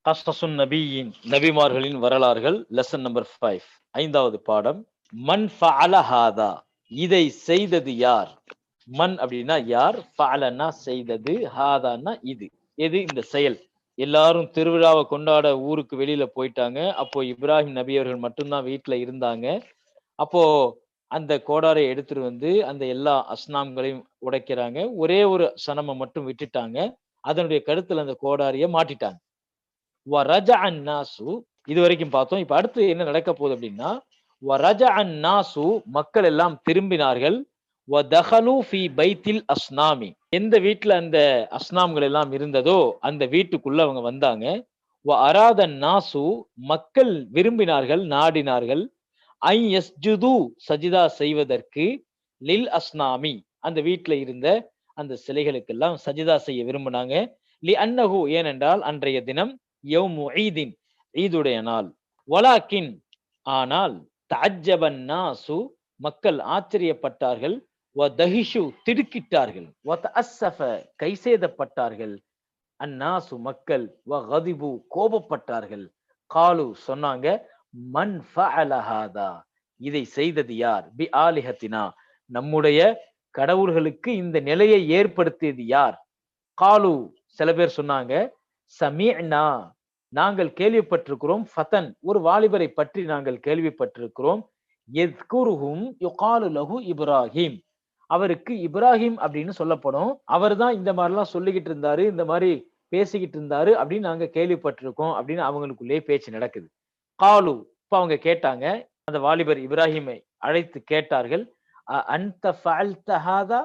கஸ்ஸசுன் நபியின் நபிமார்களின் வரலாறுகள் லெசன் நம்பர் 5 ஐந்தாவது பாடம். மன் ஃபஅல ஹாதா, இதை செய்தது யார்? மன் அப்படின்னா யார், ஃபஅலனா செய்தது, ஹாதான்னா இது. எது இந்த செயல்? எல்லாரும் திருவிழாவை கொண்டாட ஊருக்கு வெளியில போயிட்டாங்க. அப்போ இப்ராஹிம் நபி அவர்கள் மட்டும்தான் வீட்டுல இருந்தாங்க. அப்போ அந்த கோடாரை எடுத்துட்டு வந்து அந்த எல்லா அஸ்னாம்களையும் உடைக்கிறாங்க. ஒரே ஒரு சனமை மட்டும் விட்டுட்டாங்க. அதனுடைய கழுத்துல அந்த கோடாரிய மாட்டிட்டாங்க. வரஜஅ அன்னாசு, இது வரைக்கும் பார்த்தோம். இப்ப அடுத்து என்ன நடக்க போகுது அப்படின்னா, வரஜஅ அன்னாசு, மக்கள் எல்லாம் திரும்பினார்கள். வதகலு ஃபீ பைத்தில் அஸ்னாமி, எந்த வீட்டுல அந்த அஸ்னாம்கள் எல்லாம் இருந்ததோ அந்த வீட்டுக்குள்ள அவங்க வந்தாங்க. வ அராத நாசு, மக்கள் விரும்பினார்கள், நாடினார்கள். ஐ யஸ்ஜுது, சஜிதா செய்வதற்கு, லில் அஸ்னாமி, அந்த வீட்டுல இருந்த அந்த சிலைகளுக்கெல்லாம் சஜிதா செய்ய விரும்பினாங்க. லி அன்னஹு, ஏனென்றால் அன்றைய தினம் யௌமு ஈதின், ஈதுடைய நாள். வலாக்கின், ஆனால் தஅஜ்ஜபன் நாசு, மக்கள் ஆச்சரியப்பட்டார்கள். வ தஹிஷு, திடுக்கிட்டார்கள். வ தஅஸ்ஸஃப, கைசேதப்பட்டார்கள். அன்னாசு, மக்கள். வ கதிபு, கோபப்பட்டார்கள். காலு, சொன்னாங்க. மன் ஃபஅல ஹாதா, இதை செய்தது யார்? பி ஆலிஹத்தினா, நம்முடைய கடவுள்களுக்கு இந்த நிலையை ஏற்படுத்தியது யார்? காலு, சில பேர் சொன்னாங்க. சமீஅனா, நாங்கள் கேள்விப்பட்டிருக்கிறோம். ஃபதன், ஒரு வாலிபரை பற்றி நாங்கள் கேள்விப்பட்டிருக்கிறோம். யஸ்குருஹும் யுகாலு லஹு இப்ராஹிம், அவருக்கு இப்ராஹிம் அப்படின்னு சொல்லப்படும். அவர் தான் இந்த மாதிரிலாம் சொல்லிக்கிட்டு இருந்தாரு, இந்த மாதிரி பேசிக்கிட்டு இருந்தாரு அப்படின்னு நாங்க கேள்விப்பட்டிருக்கோம் அப்படின்னு அவங்களுக்குள்ளே பேச்சு நடக்குது. காலு, இப்ப அவங்க கேட்டாங்க. அந்த வாலிபர் இப்ராஹிமை அழைத்து கேட்டார்கள். அன்த ஃபஅல்த ஹாதா,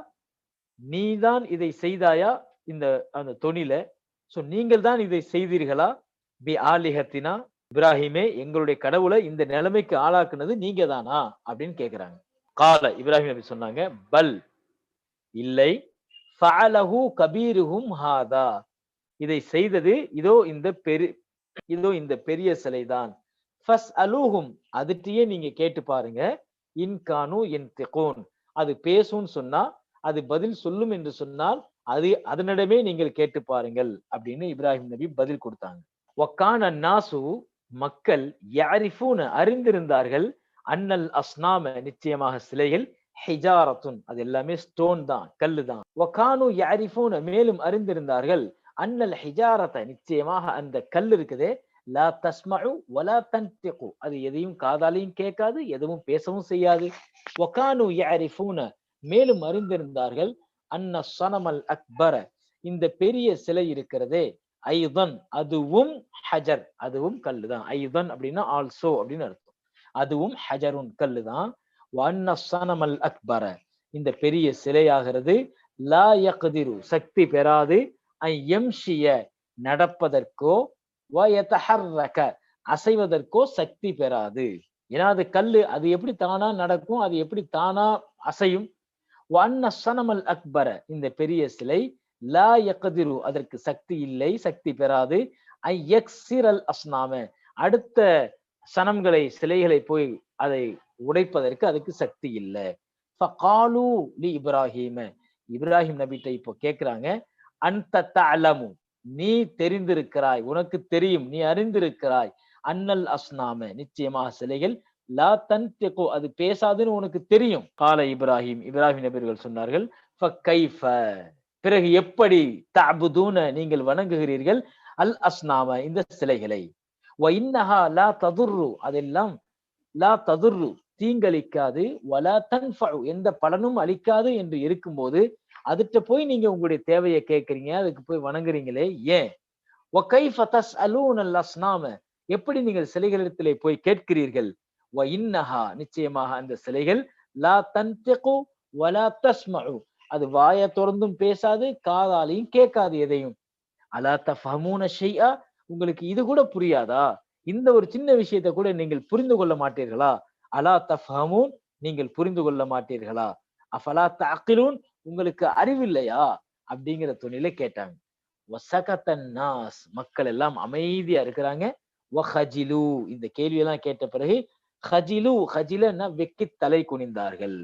நீதான் இதை செய்தாயா? இந்த அந்த தொனில, சோ நீங்கள் தான் இதை செய்தீர்களா? பி ஆலிஹத்தினா, இப்ராஹிமே, எங்களுடைய கடவுளை இந்த நிலைமைக்கு ஆளாக்குனது நீங்க தானா அப்படின்னு கேக்குறாங்க. கால, இப்ராஹிம் நபி சொன்னாங்க. பல், இல்லை. ஃபஅலஹு கபீருஹும் ஹாதா, இதை செய்தது இதோ இந்த பெரிய சிலைதான். ஃபஸ்அலூஹும், அதுட்டியே நீங்க கேட்டு பாருங்க. இன்கானு யன்திகூன், அது பேசும்னு சொன்னா, அது பதில் சொல்லும் என்று சொன்னால் அதனிடமே நீங்கள் கேட்டு பாருங்கள் அப்படின்னு இப்ராஹிம் நபி பதில் கொடுத்தாங்க. வக்கான நாசு, மக்கள். யஅரிஃபூன, அறிந்திருந்தார்கள். அன்னல் அஸ்னாம, நிச்சயமாக சிலைகள். ஹிஜாரத்துன், அது எல்லாமே ஸ்டோன் தான், கல்லு தான். வகானு யஅரிஃபூன, மேலும் அறிந்திருந்தார்கள். அன்னல் ஹிஜாரத, நிச்சயமாக அந்த கல் இருக்குதே. லா தஸ்மஉ வலா தன்திகு, அது எதையும் காதாலையும் கேட்காது, எதுவும் பேசவும் செய்யாது. வகானு யஅரிஃபூன, மேலும் அறிந்திருந்தார்கள். அன்ன ஸனமல் அக்பர, இந்த பெரிய சிலை இருக்கிறதே. ஐதன், அதுவும் ஹஜர், அதுவும் கல்லுதான். ஐதன் அப்படின்னா ஆல்சோ அப்படின்னு அர்த்தம். அதுவும் ஹஜருன், கல்லுதான். வஅன்ன ஸனமல் அக்பர, இந்த பெரிய சிலையாகிறது. லா யக்திரு, சக்தி பெறாது. ஐ யம்ஷிய, நடப்பதற்கோ. வ யதஹர்ரக, அசைவதற்கோ சக்தி பெறாது. ஏன்னா அது கல்லு, அது எப்படி தானா நடக்கும், அது எப்படி தானா அசையும்? வஅன்ன ஸனமல் அக்பர, இந்த பெரிய சிலை. லா யக்திரு, அதற்கு சக்தி இல்லை, சக்தி பெறாது. ஐ யக்ஸிரல் அஸ்னாம, அடுத்த சனம்களை, சிலைகளை போய் அதை உடைப்பதற்கு அதுக்கு சக்தி இல்லை. ஃபகாலு லி இப்ராஹிம, இப்ராஹிம் நபிட்ட இப்போ கேக்குறாங்க. அன்த தஅலமு, நீ தெரிந்திருக்கிறாய், உனக்கு தெரியும், நீ அறிந்திருக்கிறாய். அன்னல் அஸ்னாம, நிச்சயமாக சிலைகள். லா தன்திகு, அது பேசாதுன்னு உனக்கு தெரியும். கால இப்ராஹிம், இப்ராஹிம் நபிகள் சொன்னார்கள். ஃபகைஃப, பிறகு எப்படி? தஅபுதூன, நீங்கள் வணங்குகிறீர்கள். அல் அஸ்னாம, இந்த சிலைகளை. வ இன்னஹா லா ததுர்ரு, அதெல்லாம் லா ததுர்ரு, தீங்களிக்காது. வலா தன்ஃபஉ, எந்த பலனும் அளிக்காது என்று இருக்கும்போது அதுட்ட போய் நீங்க உங்களுடைய தேவையை கேட்கறீங்க, அதுக்கு போய் வணங்குறீங்களே, ஏன்? வ கைஃப தஸ்அலூனல் அஸ்னாம, எப்படி நீங்கள் சிலைகளிடத்திலே போய் கேட்கிறீர்கள்? வ இன்னஹா, நிச்சயமாக அந்த சிலைகள். லா தன்திகு வலா தஸ்மஉ, அது வாயை திறந்தும் பேசாது, காதாலையும் கேட்காது எதையும். அலா தஃபஹமூன ஷைஅ, உங்களுக்கு இது கூட புரியாதா? இந்த ஒரு சின்ன விஷயத்தை கூட நீங்கள் புரிந்து கொள்ள மாட்டீர்களா? அலா தஃபஹமூன், நீங்கள் புரிந்து கொள்ள மாட்டீர்களா? அஃபலா தஅகிலூன், உங்களுக்கு அறிவில்லையா? அப்படிங்கிற துணியில கேட்டாங்க. வசகத்தன் நாஸ், மக்கள் எல்லாம் அமைதியா இருக்கிறாங்க. வஹஜிலு, இந்த கேள்வியெல்லாம் கேட்ட பிறகு, ஹஜிலு, ஹஜிலன்னா வெக்கி தலை குனிந்தார்கள்.